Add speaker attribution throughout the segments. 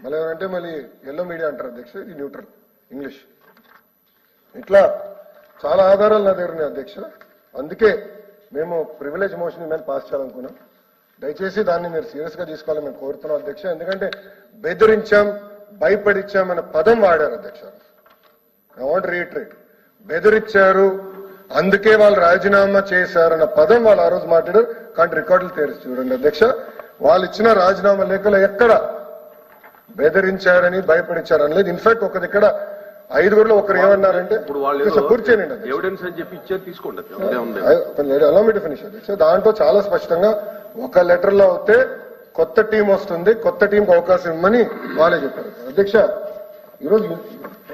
Speaker 1: మళ్ళీ ఏమంటే మళ్ళీ ఎల్లో మీడియా అంటారు అధ్యక్ష, ఇది న్యూట్రల్ ఇంగ్లీష్. ఇట్లా చాలా ఆధారాలు నా దగ్గర ఉన్నాయి అధ్యక్ష. అందుకే మేము ప్రివిలేజ్ మోషన్ మీద పాస్ చేయాలనుకున్నాం. దయచేసి దాన్ని మీరు సీరియస్ గా తీసుకోవాలని మేము కోరుతున్నాం అధ్యక్ష. ఎందుకంటే బెదిరించాం, భయపడిచ్చాం అనే పదం వాడారు అధ్యక్ష. ఐ వాంట్ రీట్రేట్, బెదిరించారు అందుకే వాళ్ళు రాజీనామా చేశారన్న పదం వాళ్ళు ఆ రోజు మాట్లాడారు. కానీ రికార్డులు తెరిచి చూడండి అధ్యక్ష, వాళ్ళు ఇచ్చిన రాజీనామా లేఖలో ఎక్కడ బెదిరించారని భయపడించారని లేదు. ఇన్ఫాక్ట్ ఒక దగ్గర 5గురిలో ఒకరు ఏమన్నారంటే కూర్చోనండి అలా మీట్ ఫినిష్ అధ్యక్ష. దాంట్లో చాలా స్పష్టంగా ఒక లెటర్ లో అయితే కొత్త టీం వస్తుంది, కొత్త టీంకి అవకాశం ఇవ్వమని వాళ్ళే చెప్పారు అధ్యక్ష. ఈరోజు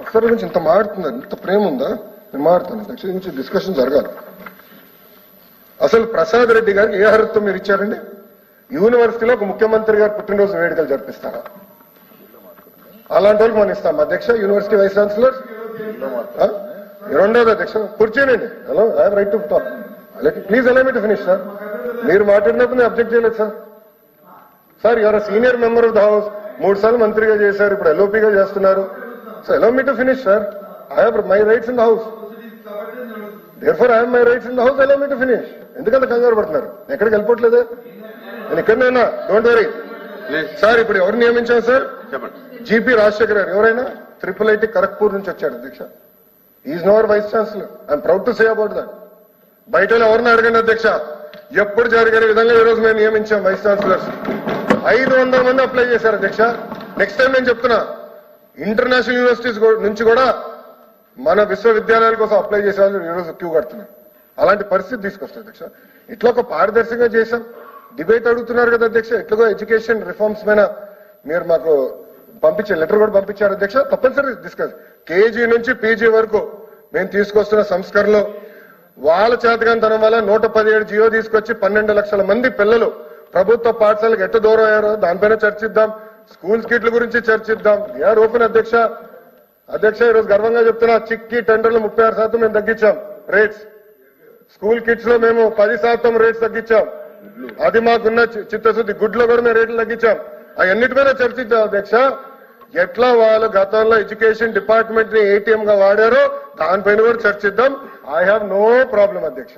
Speaker 1: అఫ్సర్ గురించి ఇంత మాడుతున్నారు, ఇంత ప్రేమ ఉందా? నేను మాడుతాను అధ్యక్ష, నుంచి డిస్కషన్ జరగాలి. అసలు ప్రసాద్ రెడ్డి గారికి ఏ అర్హతతో మీరు ఇచ్చారండి? యూనివర్సిటీలో ఒక ముఖ్యమంత్రి గారు పుట్టినరోజు వేడుకలు జరిపిస్తారా? అలాంటి వాళ్ళకి మనం ఇస్తాం అధ్యక్ష. యూనివర్సిటీ వైస్ ఛాన్సలర్ రెండోది అధ్యక్ష కూర్చోనండి. Hello, I have right to talk. Please allow me to finish sir. మీరు మాట్లాడినప్పుడు నేను అబ్జెక్ట్ చేయలేదు sir. Sir your senior member of the house, 3 సార్లు మంత్రిగా చేశారు, ఇప్పుడు ఎల్ఓపీగా చేస్తున్నారు. So allow me to finish sir. I have my rights in the house, therefore I have my rights in the house. Allow me to finish. ఎందుకంటే కంగారు పడుతున్నారు? ఎక్కడికి వెళ్ళిపోవట్లేదే, నేను ఇక్కడనైనా. Don't worry sir. ఇప్పుడు ఎవరు నియమించారు సార్? జీపీ రాజశేఖర్ గారు. ఎవరైనా IIIT ఖరగ్పూర్ నుంచి వచ్చాడు అధ్యక్ష. Is now our vice chancellor. I'm proud to say about that. బయట ఎవరిని అడగండి అధ్యక్ష, ఎప్పుడు జరిగిన విధంగా ఈ రోజు మేము నియమించాం వైస్ ఛాన్సలర్స్. 500 మంది అప్లై చేశారు అధ్యక్ష. నెక్స్ట్ టైం నేను చెప్తున్నా, ఇంటర్నేషనల్ యూనివర్సిటీస్ నుంచి కూడా మన విశ్వవిద్యాలయాల కోసం అప్లై చేసే వాళ్ళు ఈరోజు క్యూ కడుతున్నారు. అలాంటి పరిస్థితి తీసుకొస్తారు అధ్యక్ష. ఇట్లా ఒక పారదర్శకంగా చేశాం. డిబేట్ అడుగుతున్నారు కదా అధ్యక్ష. ఎట్లాగో ఎడ్యుకేషన్ రిఫార్మ్స్ మీద మీరు మాకు పంపించే లెటర్ కూడా పంపించారు అధ్యక్ష. తప్పనిసరి డిస్కస్. కేజీ నుంచి పీజీ వరకు మేము తీసుకొస్తున్న సంస్కరణలో వాళ్ళ చేతగానితనం వల్ల 117 జియో తీసుకొచ్చి 12 లక్షల మంది పిల్లలు ప్రభుత్వ పాఠశాలకు ఎట్ట దూరం అయ్యారో దానిపైన చర్చిద్దాం. స్కూల్ కిట్ల గురించి చర్చిద్దాం. వీఆర్ ఓపెన్ అధ్యక్ష. అధ్యక్ష ఈరోజు గర్వంగా చెప్తున్నా, చిక్కీ టెండర్లు 36% మేము తగ్గించాం రేట్స్. స్కూల్ కిట్స్ లో మేము 10% రేట్స్ తగ్గించాం. అది మాకున్న చిత్తశుద్ధి. గుడ్లో కూడా మేము రేట్లు తగ్గించాం. అవన్నిటి మీద చర్చిద్దాం అధ్యక్ష. ఎట్లా వాళ్ళు గతంలో ఎడ్యుకేషన్ డిపార్ట్మెంట్ ని ఏటీఎం గా వాడారో దానిపైన కూడా చర్చిద్దాం. ఐ హ్యావ్ నో ప్రాబ్లం అధ్యక్ష.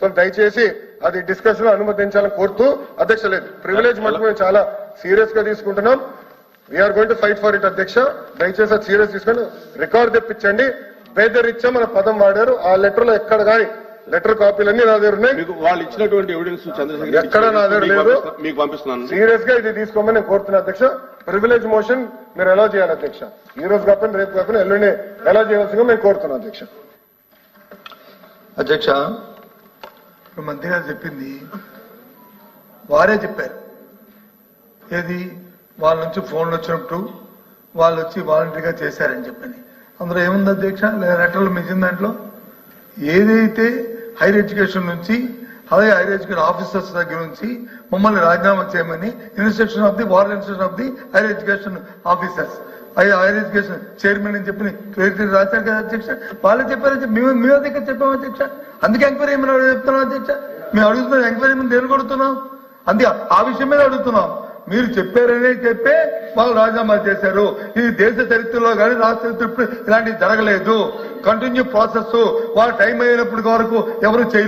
Speaker 1: సో దయచేసి అది డిస్కషన్ లో అనుమతించాలని కోరుతూ అధ్యక్ష. లేదు, ప్రివిలేజ్ మటుకు మేము చాలా సీరియస్ గా తీసుకుంటున్నాం. We're going to fight for it అధ్యక్ష. దయచేసి అది సీరియస్ తీసుకొని రికార్డు తెప్పించండి. బెదిరించా మన పదం వాడారు. ఆ లెటర్ లో ఎక్కడ కానీ లెటర్ కాపీలన్నీ నా దగ్గర ఉన్నాయి.
Speaker 2: వాళ్ళు ఇచ్చినటువంటి ఎవిడెన్స్
Speaker 1: ఎక్కడ నా దగ్గర లేదు.
Speaker 2: మీకు పంపిస్తున్నాను.
Speaker 1: సీరియస్ గా ఇది తీసుకోమని నేను కోరుతున్నా అధ్యక్ష. ప్రివిలేజ్ మోషన్ మీరు ఎలా చేయాలి అధ్యక్ష? ఈ రోజు కాకుండా రేపు కాకుండా ఎల్లుండి ఎలా చేయవలసిందో మేము కోరుతున్నాం అధ్యక్ష.
Speaker 3: అధ్యక్ష, మంత్రి గారు చెప్పింది వారే చెప్పారు. ఏది వాళ్ళ నుంచి ఫోన్లు వచ్చినప్పుడు వాళ్ళు వచ్చి వాలంటరీగా చేశారని చెప్పని. అందులో ఏముంది అధ్యక్ష? లెటర్లు మించిన దాంట్లో ఏదైతే హైయర్ ఎడ్యుకేషన్ నుంచి అలాగే హైయర్ ఎడ్యుకేషన్ ఆఫీసర్స్ దగ్గర నుంచి మమ్మల్ని రాజీనామా చేయమని instruction of the war instruction of the higher education officers, higher education chairman అని చెప్పి క్రెడిట్ రాశారు కదా అధ్యక్ష. వాళ్ళే చెప్పారని చెప్పి మేము దగ్గర చెప్పాము అధ్యక్ష. అందుకే ఎంక్వైరీ ఏమైనా చెప్తున్నాం అధ్యక్ష. మేము అడుగుతున్నాం ఎంక్వైరీ మీద దేని కొడుతున్నాం? అందుకే ఆ విషయం మీద అడుగుతున్నాం. మీరు చెప్పారనే చెప్పే వాళ్ళు రాజీనామా చేశారు. ఇది దేశ చరిత్రలో కానీ రాష్ట్ర చరిత్ర ఇలాంటివి జరగలేదు. Continue process. వాళ్ళ టైం అయినప్పటి వరకు ఎవరు చేయలేదు.